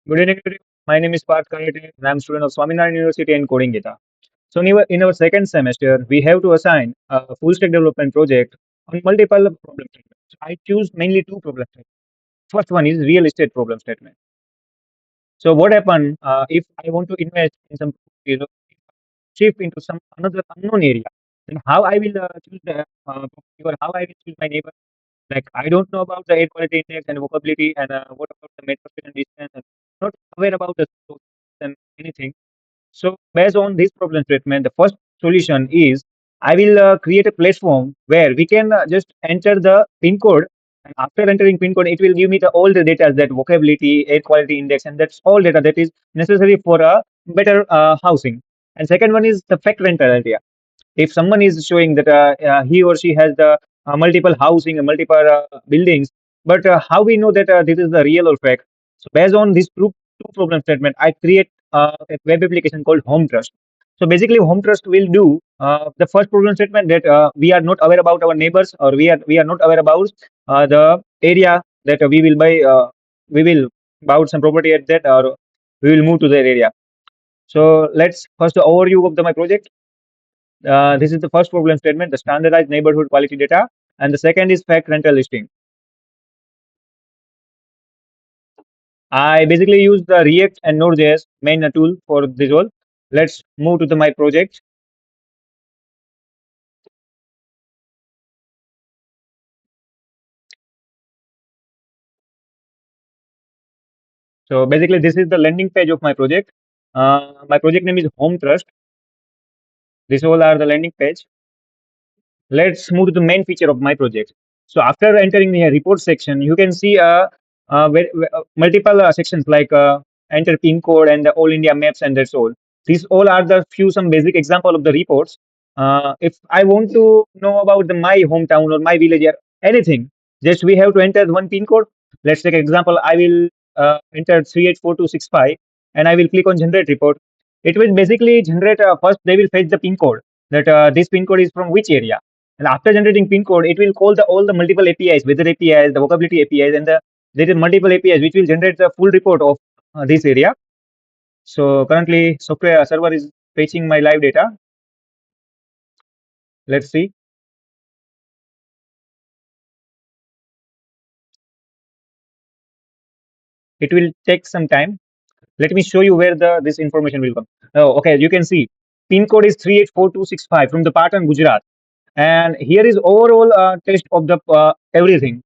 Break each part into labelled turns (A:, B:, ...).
A: Good evening, everyone. My name is Parth Karate, and I'm a student of Swaminarayan University in coding data. So, in our second semester, we have to assign a full stack development project on multiple problem statements. I choose mainly two problem statements. First one is real estate problem statement. So, what happen if I want to invest in some, shift into some another unknown area? Then how I will choose the property or how I will choose my neighbor? Like I don't know about the air quality index and walkability and what about the metropolitan distance and not aware about the sources and anything. So based on this problem statement, the first solution is I will create a platform where we can just enter the pin code, and after entering pin code, it will give me the all the data that vocabulary, air quality index, and that's all data that is necessary for a better housing. And second one is the fact rental area. If someone is showing that he or she has the multiple housing and multiple buildings, but how we know that this is the real or fake? So based on this two problem statement, I create a web application called HomeTrust. So basically, HomeTrust will do the first problem statement that we are not aware about our neighbors, or we are not aware about the area that we will buy some property at that, or we will move to that area. So let's first overview of my project. This is the first problem statement, the standardized neighborhood quality data, and the second is fact rental listing. I basically use the React and Node.js main tool for this all. Let's move to my project. So basically, this is the landing page of my project. My project name is HomeTrust. These all are the landing page. Let's move to the main feature of my project. So after entering the report section, you can see multiple sections like enter pin code and the all India maps, and that's all. These all are the few some basic example of the reports. If I want to know about my hometown or my village or anything, just we have to enter one pin code. Let's take an example. I will enter 384265 and I will click on generate report. It will basically generate first they will fetch the pin code that this pin code is from which area, and after generating pin code, it will call all the multiple APIs, weather APIs, the vocabulary APIs, and there is multiple APIs which will generate the full report of this area. So currently, software server is fetching my live data. Let's see. It will take some time. Let me show you where this information will come. Oh, okay. You can see pin code is 384265 from the Patan, Gujarat, and here is overall test of the everything.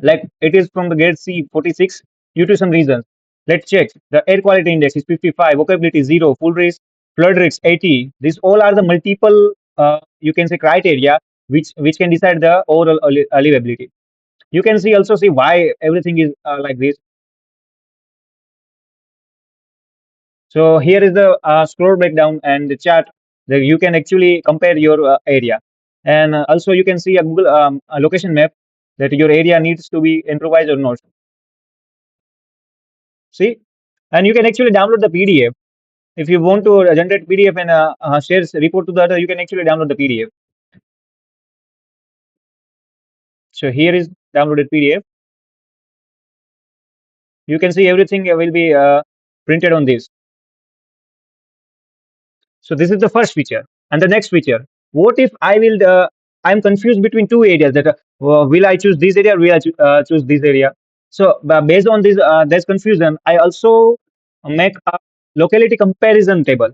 A: Like it is from the grade C 46 due to some reasons. Let's check. The air quality index is 55, vocabulary 0, full risk, flood risk 80. These all are the multiple, you can say, criteria which can decide the overall livability. You can see also see why everything is like this. So here is the scroll breakdown and the chart that you can actually compare your area, and also you can see a Google a location map that your area needs to be improvised or not. See, and you can actually download the PDF if you want to generate PDF and share report to the other. You can actually download the PDF. So here is downloaded PDF. You can see everything will be printed on this. So this is the first feature, and the next feature. What if I will? I'm confused between two areas. That will I choose this area? Or will I choose this area? So based on this, there's confusion. I also make a locality comparison table.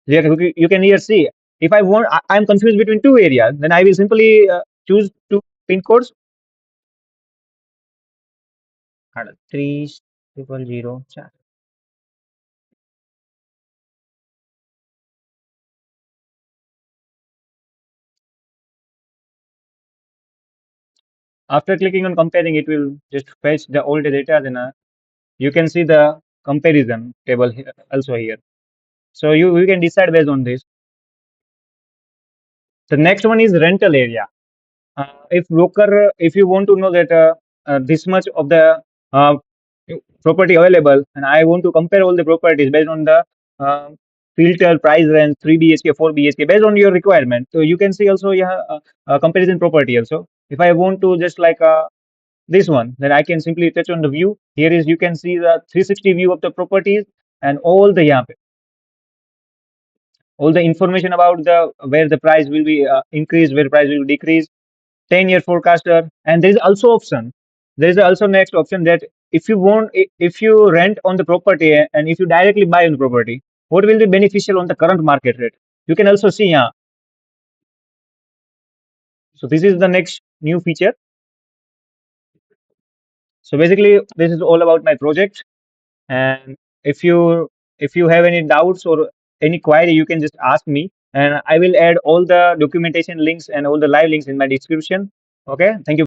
A: You can here see if I want. I'm confused between two areas. Then I will simply choose two pin codes. 3004. After clicking on comparing, it will just fetch the old data. Then you can see the comparison table here, also here. So you can decide based on this. The next one is rental area. If broker, if you want to know that this much of the uh, property available, and I want to compare all the properties based on the uh, filter price range 3 BHK, 4 BHK based on your requirement. So you can see also yeah, comparison property also. If I want to just like this one, then I can simply touch on the view. Here is, you can see the 360 view of the properties and all the all the information about the where the price will be increased, where price will decrease, 10-year forecaster. And there is also option, there is also next option that if you want, if you rent on the property and if you directly buy on the property, what will be beneficial on the current market rate, you can also see. Yeah, so this is the next new feature. So basically this is all about my project. And if you have any doubts or any query, you can just ask me, and I will add all the documentation links and all the live links in my description. Okay, thank you.